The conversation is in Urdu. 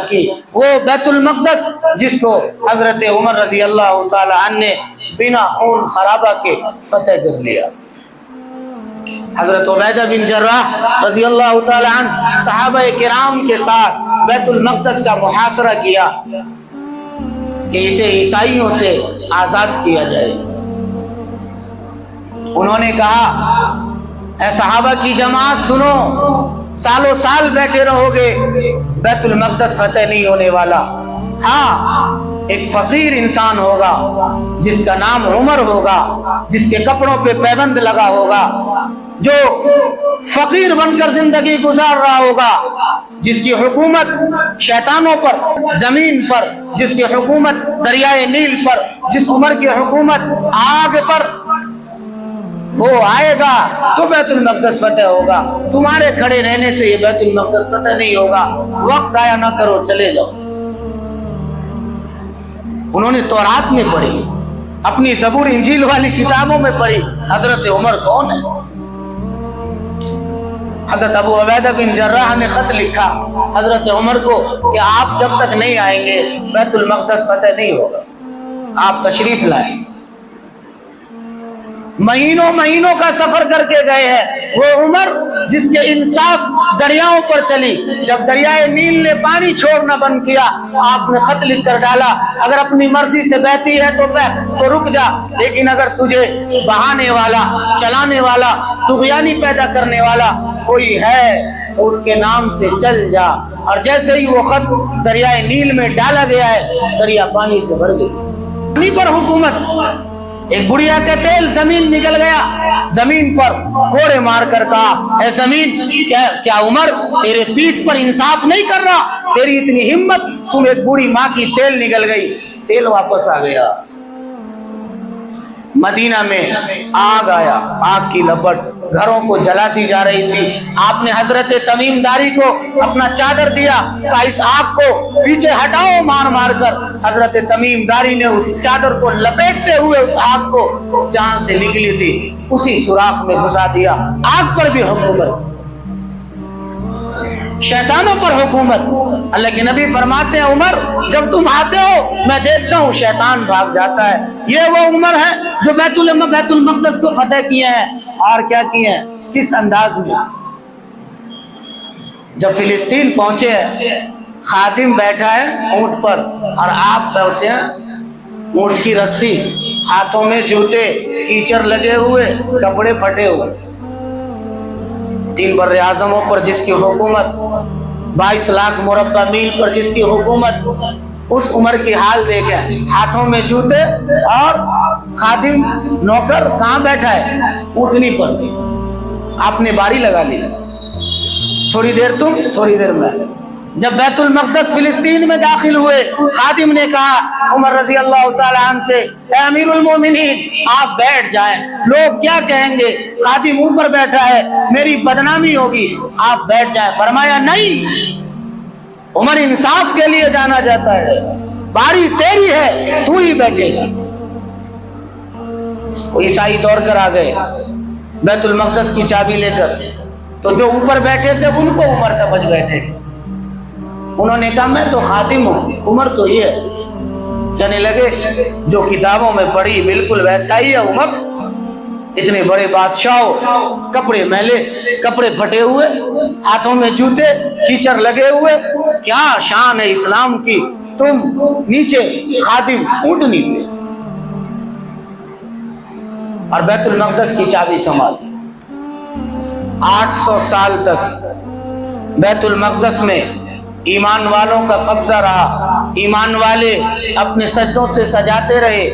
کی وہ بیت المقدس جس کو حضرت عمر رضی اللہ تعالی عنہ نے بنا خون خرابہ کے فتح کر لیا۔ حضرت عبیدہ بن جراح رضی اللہ تعالی عنہ صحابہ کرام کے ساتھ بیت المقدس کا محاصرہ کیا کہ اسے عیسائیوں سے آزاد کیا جائے۔ انہوں نے کہا اے صحابہ کی جماعت سنو، سالوں سال بیٹھے رہو گے، بیت المقدس فتح نہیں ہونے والا۔ ہاں ایک فقیر انسان ہوگا جس کا نام عمر ہوگا، جس کے کپڑوں پہ پیبند لگا ہوگا، جو فقیر بن کر زندگی گزار رہا ہوگا، جس کی حکومت شیطانوں پر زمین پر، جس کی حکومت دریائے نیل پر، جس عمر کی حکومت آگ پر، وہ آئے گا تو بیت المقدس فتح ہوگا۔ تمہارے کھڑے رہنے سے یہ بیت المقدس فتح نہیں ہوگا، وقت ضائع نہ کرو، چلے جاؤ۔ انہوں نے تورات میں پڑھی، اپنی زبور انجیل والی کتابوں میں پڑھی حضرت عمر کون ہے۔ حضرت ابو عبیدہ بن جراح نے خط لکھا حضرت عمر کو کہ آپ جب تک نہیں آئیں گے بیت المقدس فتح نہیں ہوگا، آپ تشریف لائیں۔ مہینوں مہینوں کا سفر کر کے گئے ہیں وہ عمر جس کے انصاف دریاؤں پر چلی۔ جب دریائے نیل نے پانی چھوڑنا بند کیا، آپ نے خط لکھ کر ڈالا اگر اپنی مرضی سے بہتی ہے تو رک جا، لیکن اگر تجھے بہانے والا، چلانے والا، طغیانی پیدا کرنے والا کوئی ہے تو اس کے نام سے چل جا۔ اور جیسے ہی وہ خط دریائے نیل میں ڈالا گیا ہے، دریا پانی سے بھر گئی، پانی پر حکومت۔ ایک بڑھیا کا تیل زمین نکل گیا، زمین پر کوڑے مار کر کہا اے زمین، کیا عمر تیرے پیٹھ پر انصاف نہیں کر رہا؟ تیری اتنی ہمت، تم ایک بوڑھی ماں کی تیل نکل گئی۔ تیل واپس آ گیا۔ مدینہ میں آگ آیا، آگ کی لپٹ گھروں کو جلاتی جا رہی تھی۔ آپ نے حضرت تمیم داری کو اپنا چادر دیا، کہا اس آگ کو پیچھے ہٹاؤ مار مار کر۔ حضرت تمیم داری نے اس چادر کو لپیٹتے ہوئے اس آگ کو جہاں سے نکلی تھی اسی سوراخ میں گھسا دیا۔ آگ پر بھی حکومت، شیطانوں پر حکومت۔ اللہ کے نبی فرماتے ہیں عمر جب تم آتے ہو میں دیکھتا ہوں شیطان بھاگ جاتا ہے۔ یہ وہ عمر ہے جو بیت المقدس کو فتح کیے ہیں۔ اور کیا کیے ہیں، کس انداز میں؟ جب فلسطین پہنچے خادم بیٹھا ہے اونٹ پر اور آپ پہنچے ہیں اونٹ کی رسی، ہاتھوں میں جوتے، کیچڑ لگے ہوئے، کپڑے پھٹے ہوئے۔ 3 بر اعظموں پر جس کی حکومت، 22 لاکھ مربع میل پر جس کی حکومت، اس عمر کی حال دیکھیں، ہاتھوں میں جوتے اور خادم نوکر کہاں بیٹھا ہے؟ اونٹنی پر۔ آپ نے باری لگا لی، تھوڑی دیر تم تھوڑی دیر میں۔ جب بیت المقدس فلسطین میں داخل ہوئے، خادم نے کہا عمر رضی اللہ تعالی عنہ سے اے امیر المومنین آپ بیٹھ جائیں، لوگ کیا کہیں گے، خادم اوپر بیٹھا ہے میری بدنامی ہوگی، آپ بیٹھ جائیں۔ فرمایا نہیں، عمر انصاف کے لیے جانا جاتا ہے، باری تیری ہے، تو ہی بیٹھے گا۔ وہ عیسائی دوڑ کر آ گئے بیت المقدس کی چابی لے کر، تو جو اوپر بیٹھے تھے ان کو عمر سمجھ بیٹھے۔ انہوں نے کہا میں تو خادم ہوں، عمر تو یہ ہے۔ کہنے لگے جو کتابوں میں پڑھی بالکل ویسا ہی ہے عمر، اتنے بڑے بادشاہوں، کپڑے میلے، کپڑے پھٹے ہوئے، ہاتھوں میں جوتے، کیچڑ لگے ہوئے، کیا شان ہے اسلام کی، تم نیچے خادم اونٹنی پہ۔ اور بیت المقدس کی چابی تھما دی۔ 800 سال تک بیت المقدس میں ایمان والوں کا قبضہ رہا، ایمان والے اپنے سجدوں سے سجاتے رہے،